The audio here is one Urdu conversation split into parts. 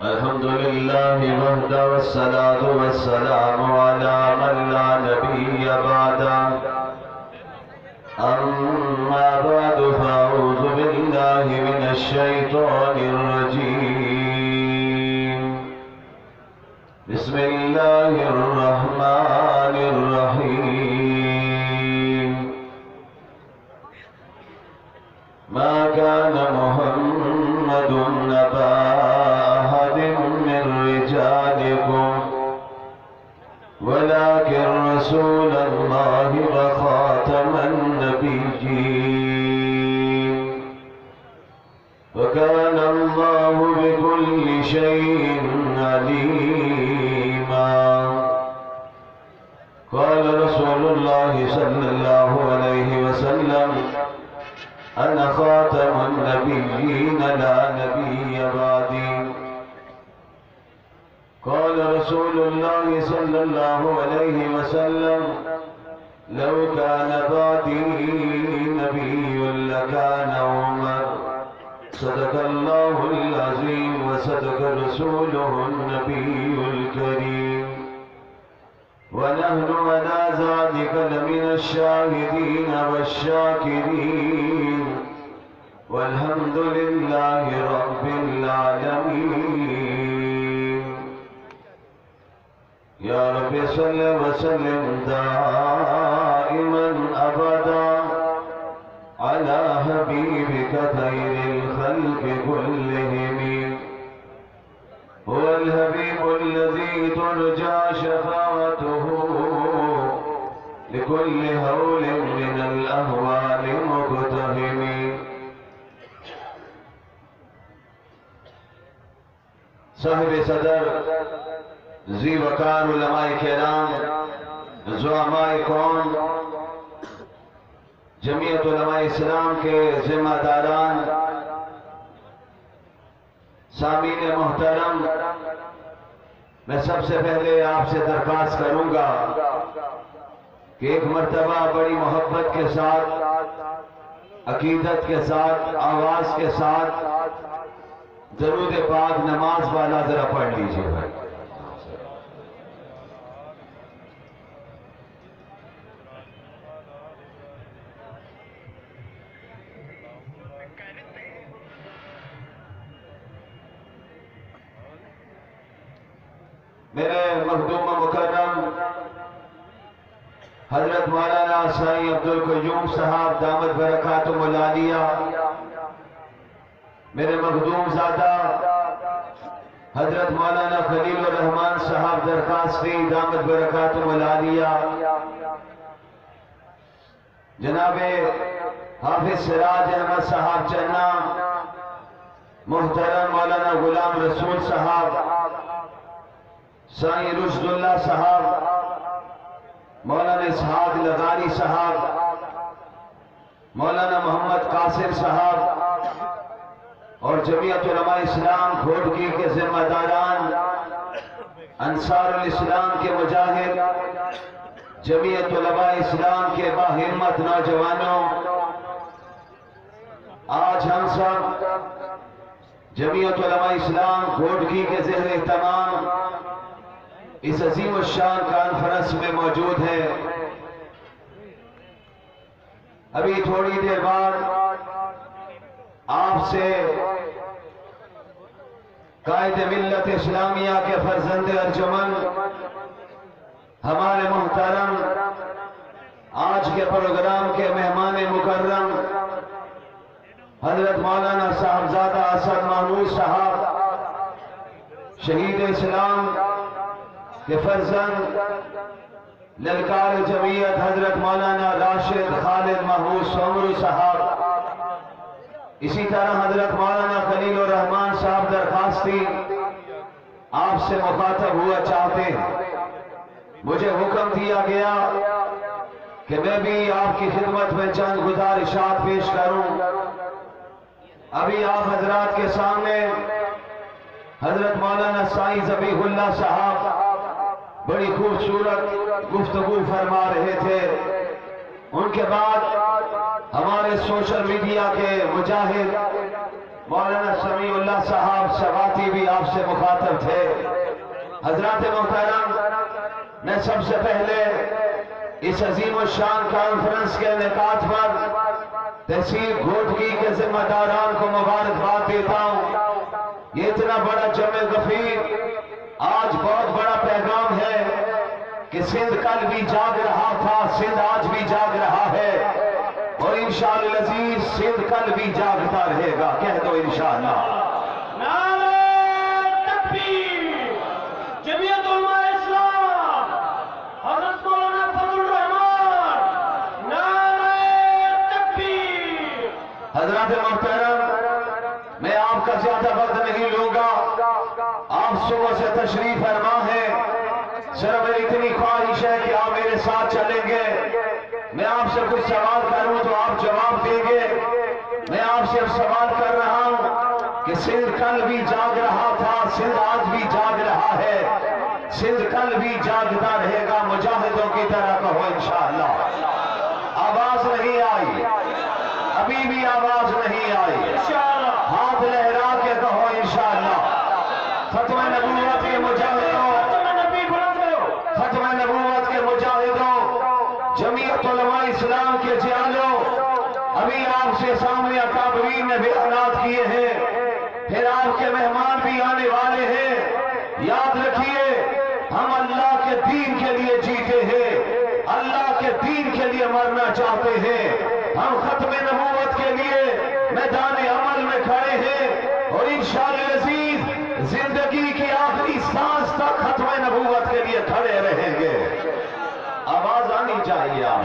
الحمد لله وحده والصلاة والسلام على من لا نبي بعده أما بعد فأعوذ بالله من الشيطان الرجيم بسم الله الرحمن الرحيم ما كان محمد أبا أحد من رجالكم ولكن رسول الله وخاتم النبيين وكان الله بكل شيء عليما قال رسول الله صلى الله عليه وسلم أنا خاتم النبيين لا نبي بعدي قال رسول الله صلى الله عليه وسلم لو كان بعدي نبي لكان عمر صدق الله العظيم وصدق رسوله النبي الكريم ونحن على ذلك لمن الشاهدين والشاكرين والحمد لله رب العالمين يا رب صل وسلم دائما أبدا على حبيبك خير الخلق كلهم هو الحبيب الذي ترجى شفاعته لكل هول من الأهوال مقتهم صاحب صدر ذی وقار علماء کرام زعماء قوم جمعیت علماء اسلام کے ذمہ داران سامعین محترم میں سب سے پہلے آپ سے درخواست کروں گا کہ ایک مرتبہ بڑی محبت کے ساتھ عقیدت کے ساتھ آواز کے ساتھ درود پاک نماز والا ذرا پڑھ لیجئے بھائی میرے مخدوم مکرم حضرت مولانا سائیں عبدالقیوم صاحب دامت برکاتہم العالیہ میرے مخدوم زادہ حضرت مولانا خلیل الرحمن صاحب درخواستی دامت برکاتہم العالیہ جناب حافظ سراج احمد صاحب چنہ محترم مولانا غلام رسول صاحب سائیں رشد اللہ صاحب مولانا اسحاق لغاری صاحب مولانا محمد قاسم صاحب اور جمعیت علماء اسلام کھوڑکی کے ذمہ داران انصار الاسلام کے مجاہد جمعیت علماء اسلام کے باہمت نوجوانوں آج ہم سب جمعیت علماء اسلام کھوڑکی کے زیر اہتمام اس عظیم الشان کانفرنس میں موجود ہے ابھی تھوڑی دیر بعد آپ سے قائد ملت اسلامیہ کے فرزند ارجمن ہمارے محترم آج کے پروگرام کے مہمان مکرم حضرت مولانا صاحبزادہ اسد محمود صاحب شہید اسلام کہ فرزند للکار جمعیت حضرت مولانا راشد خالد محمود سومرو صاحب اسی طرح حضرت مولانا خلیل الرحمن صاحب درخواستی آپ سے مخاطب ہوا چاہتے ہیں مجھے حکم دیا گیا کہ میں بھی آپ کی خدمت میں چند گزارشات پیش کروں ابھی آپ حضرات کے سامنے حضرت مولانا سائیں ذبیح اللہ صاحب بڑی خوبصورت گفتگو فرما رہے تھے. ان کے بعد ہمارے سوشل میڈیا کے مجاہد مولانا سمیع اللہ صاحب سواتی بھی آپ سے مخاطب تھے. حضرات محترم، میں سب سے پہلے اس عظیم الشان کانفرنس کے انعقاد پر تحصیل گھوٹکی کے ذمہ داران کو مبارکباد دیتا ہوں. یہ اتنا بڑا جمع غفیر آج بہت بڑا پیغام ہے کہ سندھ کل بھی جاگ رہا تھا، سندھ آج بھی جاگ رہا ہے، اور انشاءاللہ العزیز سندھ کل بھی جاگتا رہے گا. کہہ دو انشاءاللہ. نعرہ تکبیر. جمعیت علماء اسلام حضرت مولانا فضل الرحمان. نعرہ تکبیر. حضرات محترم، میں آپ کا زیادہ وقت نہیں لوں گا. آپ صبح سے تشریف فرما ہے. سر میری اتنی خواہش ہے کہ آپ میرے ساتھ چلیں گے. میں آپ سے کچھ سوال کروں تو آپ جواب دیں گے. میں آپ سے سوال کر رہا ہوں کہ سندھ کل بھی جاگ رہا تھا، سندھ آج بھی جاگ رہا ہے، سندھ کل بھی جاگتا رہے گا. مجاہدوں کی طرح کہو انشاءاللہ. آواز نہیں آئی، ابھی بھی آواز نہیں آئی. ہاتھ لہرا کے کہو انشاءاللہ. ختم نبوت کے مجاہدوں، ختم نبوت کے مجاہدوں، جمعیت علماء اسلام کے جیالوں، ابھی آپ سے سامنے اکابرین نے بیانات کیے ہیں، پھر آپ کے مہمان بھی آنے والے ہیں. یاد رکھیے ہم اللہ کے دین کے لیے جیتے ہیں، اللہ کے دین کے لیے مرنا چاہتے ہیں. ہم ختم نبوت کے لیے میدان عمل میں کھڑے ہیں، اور انشاءاللہ العزیز زندگی کی آخری سانس تک ختم نبوت کے لیے کھڑے رہیں گے. آواز آنی چاہیے آپ،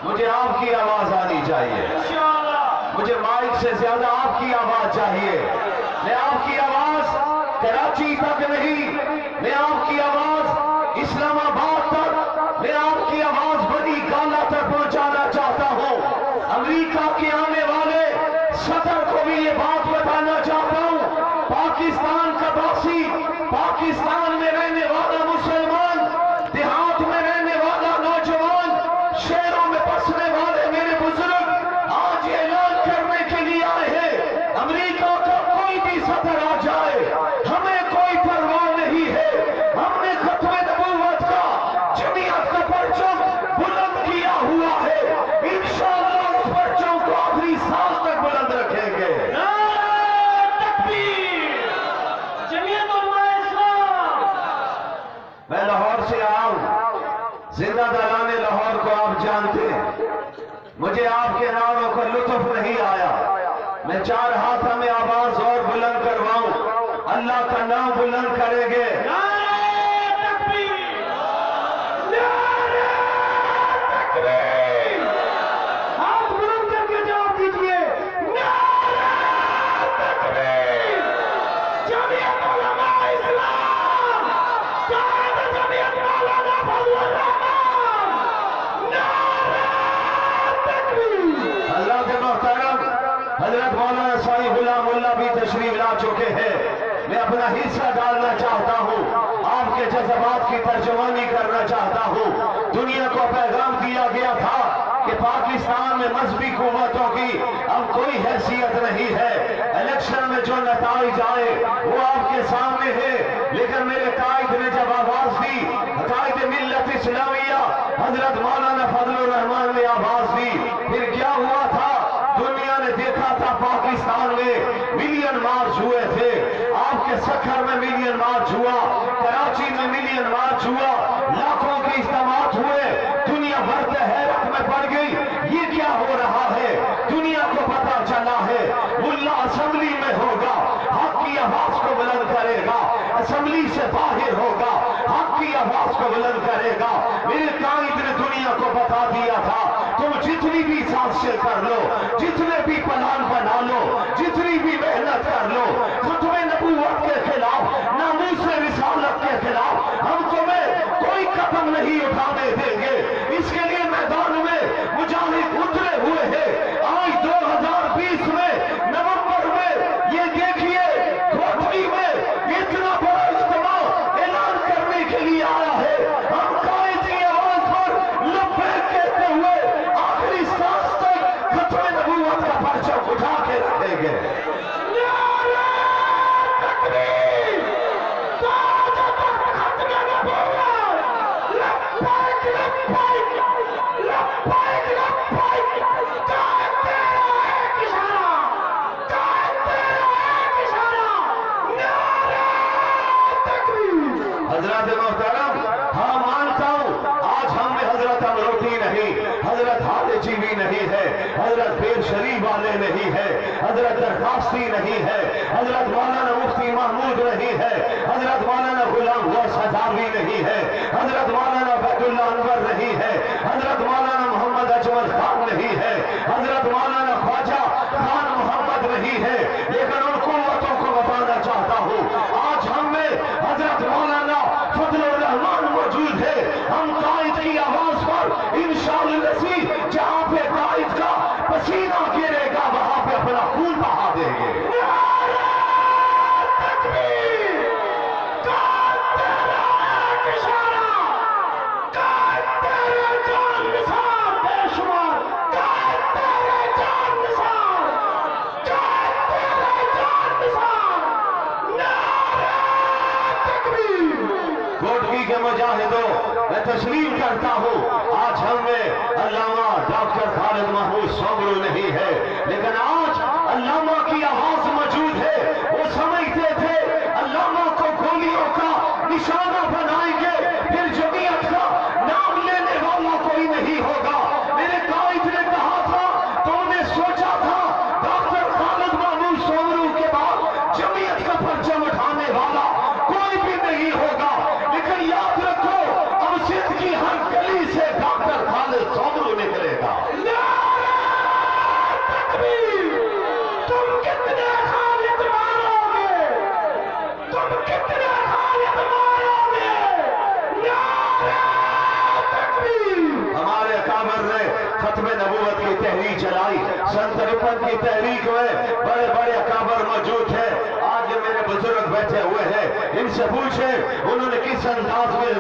مجھے آپ کی آواز آنی چاہیے. مجھے مائک سے زیادہ آپ کی آواز چاہیے. میں آپ کی آواز کراچی تک نہیں، میں آپ کی آواز اسلام آباد تک، میں آپ کی آواز بڑی گالا تک پہنچانا چاہتا ہوں. امریکہ کے آنے والے صدر کو بھی یہ بات بتانا چاہتا ہوں. پاکستان کا باسی، پاکستان میں رہنے والا مسلمان، دیہات میں رہنے والا نوجوان، شہروں میں بسنے والے میرے بزرگ آج اعلان کرنے کے لیے آئے ہیں. امریکہ کا کوئی بھی صدر آ جائے، ہمیں کوئی پرواہ نہیں ہے. ہم نے ختم نبوت کا، جمعیت کا پرچم بلند کیا ہوا ہے. انشاءاللہ اس پرچم کو آخری سانس تک بلند رکھیں گے. میں لاہور سے آؤں، زندہ دلان لاہور کو آپ جانتے ہیں. مجھے آپ کے ناموں کا لطف نہیں آیا. میں چاہ رہا تھا میں آواز اور بلند کرواؤں. اللہ کا نام بلند کریں گے. ہاتھ بلند کر کے جواب دیجیے. جمعیت علماء اسلام، جمعیت مولانا فضل الرحمان. نعرہ تکبیر. اللہ کے محترم حضرت مولانا سائی غلام اللہ بھی تشریف لا چکے ہیں. میں اپنا حصہ ڈالنا چاہتا ہوں، آپ کے جذبات کی ترجمانی کرنا چاہتا ہوں. دنیا کو پیغام دیا گیا تھا کہ پاکستان میں مذہبی قوتوں کی اب کوئی حیثیت نہیں ہے. الیکشن میں جو نتائج آئے وہ آپ کے سامنے ہے، لیکن میرے قائد نے جب آواز دی، قائد ملت اسلامیہ حضرت مولانا فضل الرحمان نے آواز دی، پھر کیا ہوا تھا؟ دنیا نے دیکھا تھا پاکستان میں ملین مارچ ہوئے تھے. آپ کے سکھر میں ملین مارچ ہوا، کراچی میں ملین مارچ ہوا، لاکھوں کے اجتماعات ہوئے. دنیا بھر سے حیرت میں پڑ گئی، یہ کیا ہو رہا ہے؟ دنیا کو پتا چلا ہے ملا اسمبلی میں ہوگا، حق کی آواز کو بلند کرے گا. اسمبلی سے باہر ہوگا، حق کی آواز کو بلند کرے گا. میرے قائد نے دنیا کو بتا دیا تھا تم جتنی بھی سازشیں کر لو، جتنے بھی پلان بنا لو، جتنی بھی محنت کر لو، ختم نبوت کے خلاف، ناموس رسالت کے خلاف ہم تمہیں کوئی قدم نہیں اٹھانے دیں گے. اس کے لیے میدان میں مجاہد اترے ہوئے ہیں. آج 2020 میں نومبر میں یہ دیکھیے گھوٹکی میں اتنا بڑا اجتماع اعلان کرنے کے لیے حضرت محترم، ہاں مانتا ہوں آج ہم میں حضرت امروٹی نہیں، حضرت حالجی بھی نہیں ہے، حضرت بیر شریف والے نہیں ہے، حضرت درخواستی نہیں ہے، حضرت مولانا مفتی محمود نہیں ہے، حضرت مولانا غلام غوث ہزاروی نہیں ہے، حضرت مولانا بیت اللہ انور نہیں ہے، حضرت مولانا محمد اجمل خان نہیں ہے، حضرت مولانا خواجہ خان محمد نہیں ہے، لیکن ان قوتوں کو بتانا چاہتا ہوں آج ہم میں حضرت مولانا فضل الرحمان موجود ہے۔ ہم قائد کی آواز پر انشاءاللہ جہاں پہ قائد کا پسینہ گرے گا وہاں پہ اپنا خون بہا دیں گے۔ نعرہ تکبیر! قائد تیرا ایک اشارہ، قائد تیرے جان نثار بے شمار، قائد تیرے جان نثار، قائد تیرے جان نثار، نعرہ تکبیر! کوٹکی کے مجاہدوں، میں تسلیم کرتا ہوں آج ہم میں علامہ ڈاکٹر خالد محمود سومرو نہیں ہے، لیکن آج علامہ کی آواز موجود ہے۔ وہ سمجھتے تھے علامہ کو گولیوں کا نشانہ بنائیں گے پھر جمعیت کا نام لینے والا کوئی نہیں ہوگا۔ میرے قائد نے کہا تھا تو انہیں سوچا تھا ڈاکٹر خالد محمود سومرو کے بعد جمعیت کا پرچم اٹھانے والا کوئی بھی نہیں ہوگا، لیکن یاد رکھو اب سندھ کی ہر گلی سے ڈاکٹر خالد سومرو نکلے گا۔ نعرہ تکبیر! تم کتنے خالد مارو گے؟ تم کتنے خالد مارو گے؟ نعرہ تکبیر! ہمارے اکابر نے ختم نبوت کی تحریک چلائی، سن 53 کی تحریک میں بڑے بڑے اکابر موجود ہیں۔ آج یہ میرے بزرگ بیٹھے ہوئے ہیں، ان سے پوچھیں انہوں نے کس انداز میں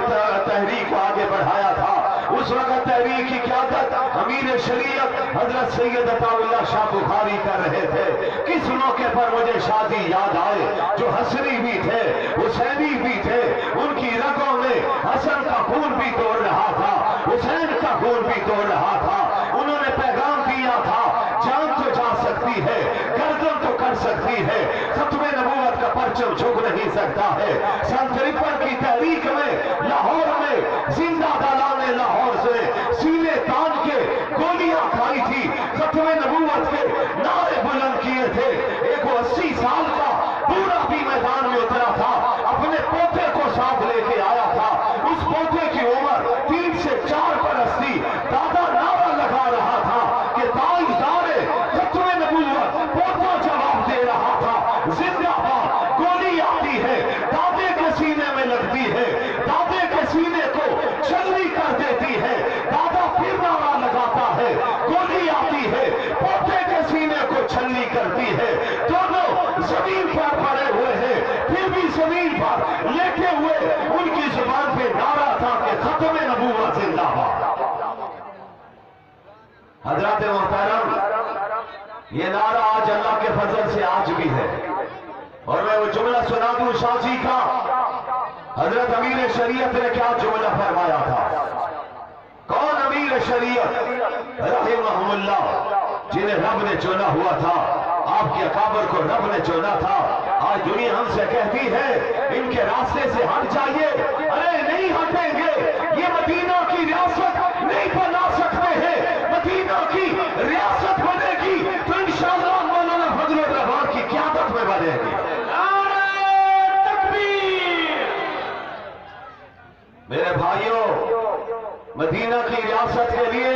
تحریک کو آگے بڑھایا تھا۔ اس وقت تحریک کی قیادت امیر شریعت حضرت سید عطا اللہ شاہ بخاری کر رہے تھے۔ کس موقع پر مجھے شادی یاد آئے، جو حسنی بھی تھے حسینی بھی تھے، ان کی رگوں میں حسن کا خون بھی دوڑ رہا تھا، حسین کا خون بھی دوڑ رہا تھا۔ انہوں نے پیغام دیا تھا جان تو جا سکتی ہے، گردن تو کر سکتی ہے، ختم نبوت کا پرچم جھک نہیں سکتا ہے۔ سن 53 کی تحریک میں لاہور میں زندہ دلان نے لاہور سے سینے تان کے گولیاں کھائی تھی، ختم نبوت کے نعرے بلند کیے تھے۔ ایک 80 سال کا بوڑھا بھی میدان میں اترا تھا، اپنے پوتے کو ساتھ لے کے آیا تھا۔ اس پوتے کی عمر 3 سے 4 برس تھی۔ دادا نعرہ لگا رہا تھا کہ تاجدار ختم نبوت، پوتا جواب دے رہا تھا زندہ باد۔ گولی آتی ہے دادے کے سینے میں لگتی ہے، دادے کے سینے کو چھلنی کر دیتی ہے، دادا پھر نعرہ لگاتا ہے، گولی آتی ہے پوتے کے سینے کو چھلنی کرتی ہے۔ دونوں زمین پر پڑے ہوئے ہیں، پھر بھی زمین پر لیٹے ہوئے ان کی زبان پہ نعرہ تھا کہ ختم نبوت زندہ باد۔ حضرات محترم، یہ نعرہ آج اللہ کے فضل سے آج بھی ہے، اور میں وہ جملہ سنا دوں شاہ جی کا۔ حضرت امیر شریعت نے کیا جملہ فرمایا تھا؟ کون امیر شریعت رحمہم اللہ، جنہیں رب نے چنا ہوا تھا، آپ کے اکابر کو رب نے چنا تھا۔ آج دنیا ہم سے کہتی ہے ان کے راستے سے ہٹ جائیے، ارے نہیں ہٹیں گے، یہ مدینہ کی ریاست نہیں بنا سکتے ہیں۔ مدینہ کی ریاست بنے گی تو انشاءاللہ مولانا فضل الرحمان کی قیادت میں بنے گی۔ نعرہ تکبیر! میرے بھائیوں، مدینہ کی ریاست کے لیے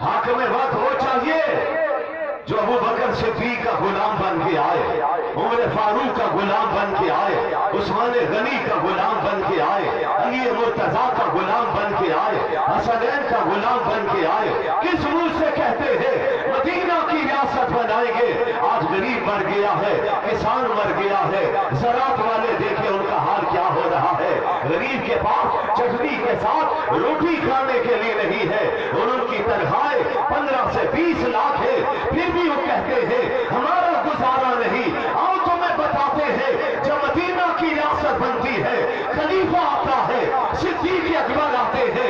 حاکم وقت وہ چاہیے جو ابو بکر صدیق کا غلام بن کے آئے، عمر فاروق کا غلام بن کے آئے، عثمان غنی کا غلام بن کے آئے، علی مرتضیٰ کا غلام بن کے آئے، حسنین کا غلام بن کے آئے۔ کس منہ سے کہتے ہیں مدینہ کی ریاست بنائیں گے؟ آج غریب مر گیا ہے، کسان مر گیا ہے، زراعت والے دیکھیں ان کا حال کیا ہو رہا ہے۔ غریب کے پاس چٹنی کے ساتھ روٹی کھانے کے لیے نہیں ہے، اور ان کی تنخواہیں 15 سے 20 لاکھ ہے، پھر بھی وہ کہتے ہیں ہمارا گزارا نہیں۔ آؤ تمہیں بتاتے ہیں جب مدینہ کی ریاست بنتی ہے، خلیفہ آتا ہے، صدیق اکبر آتے ہیں،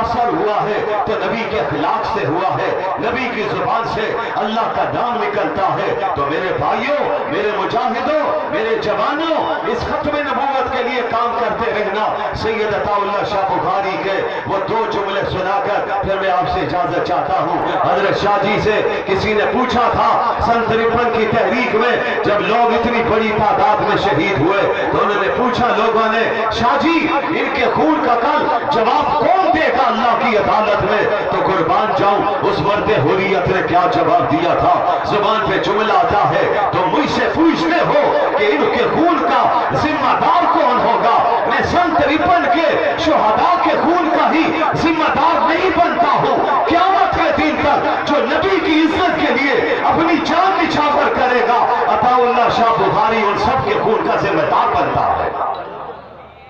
متاثر ہوا ہے تو نبی کے اخلاق سے ہوا ہے، نبی کی زبان سے اللہ کا نام نکلتا ہے۔ تو میرے بھائیوں، میرے مجاہدوں، میرے جوانوں، اس ختم نبوت کے لیے کام کرتے رہنا۔ سید عطا اللہ شاہ بخاری کے وہ دو جملے سنا کر پھر میں آپ سے اجازت چاہتا ہوں۔ حضرت شاہ جی سے کسی نے پوچھا تھا سن 53 کی تحریک میں جب لوگ اتنی بڑی تعداد میں شہید ہوئے تو انہوں نے پوچھا لوگوں نے، شاہ جی ان کے خون کا کل جواب کون دے گا اللہ کی عدالت میں؟ تو قربان جاؤں اس مرد حریت نے کیا جواب دیا تھا؟ زبان پہ جملہ آتا ہے تو مجھ سے پوچھتے ہو کہ ان کے خون کا ذمہ دار کون ہوگا؟ میں سن 53 کے شہداء کے خون کا ہی ذمہ دار نہیں بنتا ہوں۔ قیامت کے دن تک جو نبی کی عزت کے لیے اپنی جان نچھاور کرے گا، عطا اللہ شاہ بخاری ان سب کے خون کا ذمہ دار بنتا ہے۔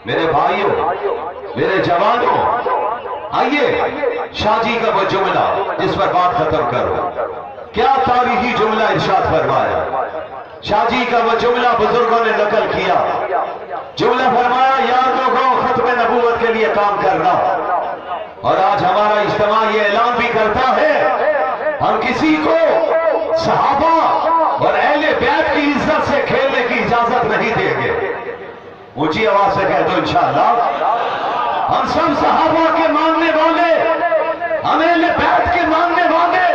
میرے بھائیوں، میرے جوانوں، آئیے شاہ جی کا وہ جملہ جس پر بات ختم کرو، کیا تاریخی جملہ ارشاد فرمایا۔ شاہ جی کا وہ جملہ بزرگوں نے نقل کیا، جملہ فرمایا یاد لوگوں ختم نبوت کے لیے کام کرنا۔ اور آج ہمارا اجتماع یہ اعلان بھی کرتا ہے ہم کسی کو صحابہ اور اہل بیت کی عزت سے کھیلنے کی اجازت نہیں دیں گے۔ اونچی آواز سے کہہ دو انشاءاللہ، ہم سب صحابہ کے ماننے والے، ہم اہل بیت کے ماننے والے،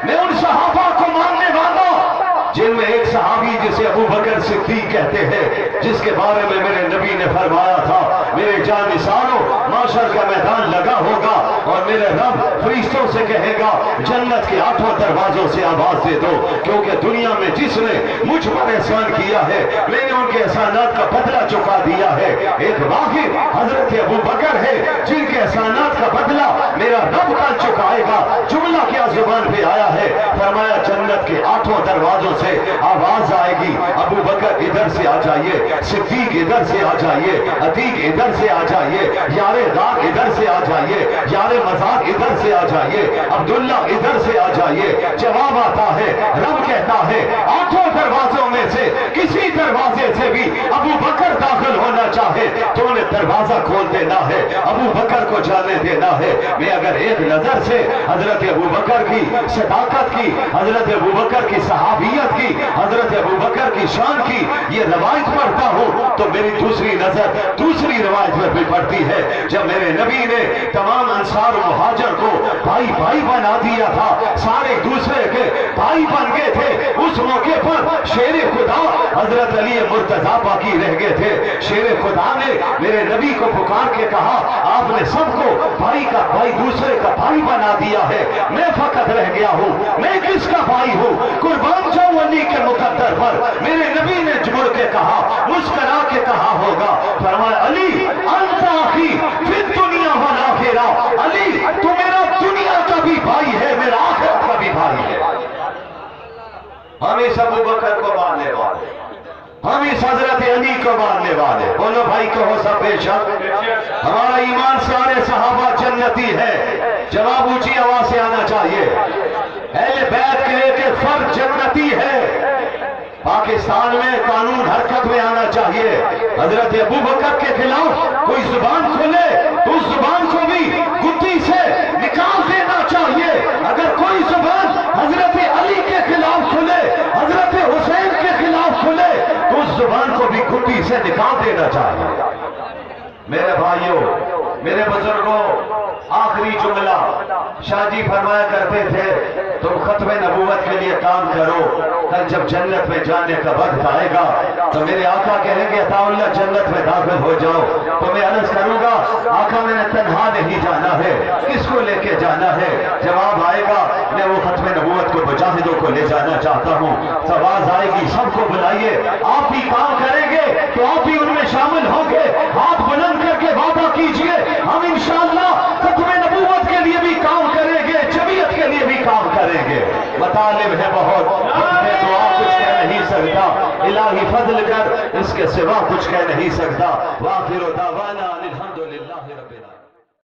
میں ان صحابہ کو ماننے والا جن میں ایک صحابی جسے ابو بکر صدیق کہتے ہیں، جس کے بارے میں میرے نبی نے فرمایا تھا میرے جان نثاروں معاشر کا میدان لگا ہوگا اور میرے رب فرشتوں سے کہے گا جنت کے 8 دروازوں سے آواز دے دو، کیونکہ دنیا میں جس نے مجھ پر احسان کیا ہے میں نے ان کے احسانات کا بدلہ چکا دیا ہے۔ ایک واحد حضرت ابو بکر ہے جن کے احسانات کا بدلہ میرا رب کل چکائے گا۔ جملہ کیا زبان پہ آیا ہے؟ فرمایا جنت کے 8 دروازوں سے آواز آئے گی ابو بکر ادھر سے آ جائیے، صدیق ادھر سے آ جائیے، عتیق ادھر سے آ جائیے، یار دار ادھر سے آ جائیے، یار مزار ادھر سے آ جائیے، عبداللہ ادھر سے آ جائیے۔ جواب آتا ہے رب کہتا ہے 8 دروازوں میں سے کسی دروازے سے بھی ابو بکر داخل ہونا چاہے تو انہیں دروازہ کھول دینا ہے، ابو بکر کو جانے دینا ہے۔ میں اگر ایک نظر سے حضرت ابو بکر کی صداقت کی، حضرت ابو بکر کی صحابیت کی، حضرت ابو بکر کی شان کی یہ روایت پڑھتا ہوں تو میری دوسری نظر دوسری روایت پر بھی پڑتی ہے جب میرے نبی نے تمام انصار و مہاجر کو بھائی بھائی بنا دیا تھا، سارے دوسرے کے بھائی بن گئے تھے۔ اس موقع پر شیر خدا حضرت علی مرتضیٰ باقی رہ گئے تھے۔ شیر خدا نے میرے نبی کو پکار کے کہا آپ نے سب کو بھائی کا بھائی دوسرے کا بھائی بنا دیا ہے، میں فقط رہ گیا ہوں، میں کس کا بھائی ہوں؟ قربان جاؤں علی کے مقدر پر۔ میرے نبی نے جمڑ کے کہا، مسکرا کے کہا ہوگا، فرمایا علی انت اخی فی الدنیا والآخرہ، علی تو میرا دنیا کا بھی بھائی ہے، میرا آخرت کا بھی بھائی ہے۔ ہم اس ابو بکر کو ماننے والے، ہم اس حضرت علی کو ماننے والے، بولو بھائی کہو سب بے شک ہمارا ایمان سارے صحابہ جنتی ہے۔ جواب اونچی آواز سے آنا چاہیے، اہل بیت کے ایک ایک فرد جنتی ہے۔ پاکستان میں قانون حرکت میں آنا چاہیے۔ حضرت ابو بکر کے خلاف کوئی زبان کھولے تو اس زبان کو بھی گتی سے نکال دینا چاہیے۔ اگر کوئی زبان حضرت علی کے خلاف کھولے، حضرت حسین کے خلاف کھولے تو اس زبان کو بھی گتی سے نکال دینا چاہیے۔ میرے بھائیوں، میرے بزرگوں، آخری جملہ شاہ جی فرمایا کرتے تھے تم ختم نبوت کے لیے کام کرو، کل جب جنت میں جانے کا وقت آئے گا تو میرے آقا کہیں گے عطا اللہ جنت میں داخل ہو جاؤ تو میں عرض کروں گا آقا میں نے تنہا نہیں جانا ہے، کس کو لے کے جانا ہے؟ جواب آئے گا میں وہ ختم نبوت کو مجاہدوں کو لے جانا چاہتا ہوں۔ آواز آئے گی سب کو بلائیے، آپ بھی کام کریں گے تو آپ بھی ان میں شامل ہوں گے، ہاتھ بلند کر کے وعدہ کیجئے ہم انشاءاللہ ختم نبوت کے لیے بھی کام کریں گے، جمعیت کے لیے بھی کام کریں گے۔ مطالب ہے بہت، میں دعا کچھ کہہ نہیں سکتا، الہی فضل کر اس کے سوا کچھ کہہ نہیں سکتا۔ وآخر دعوانا الحمدللہ رب العالمین۔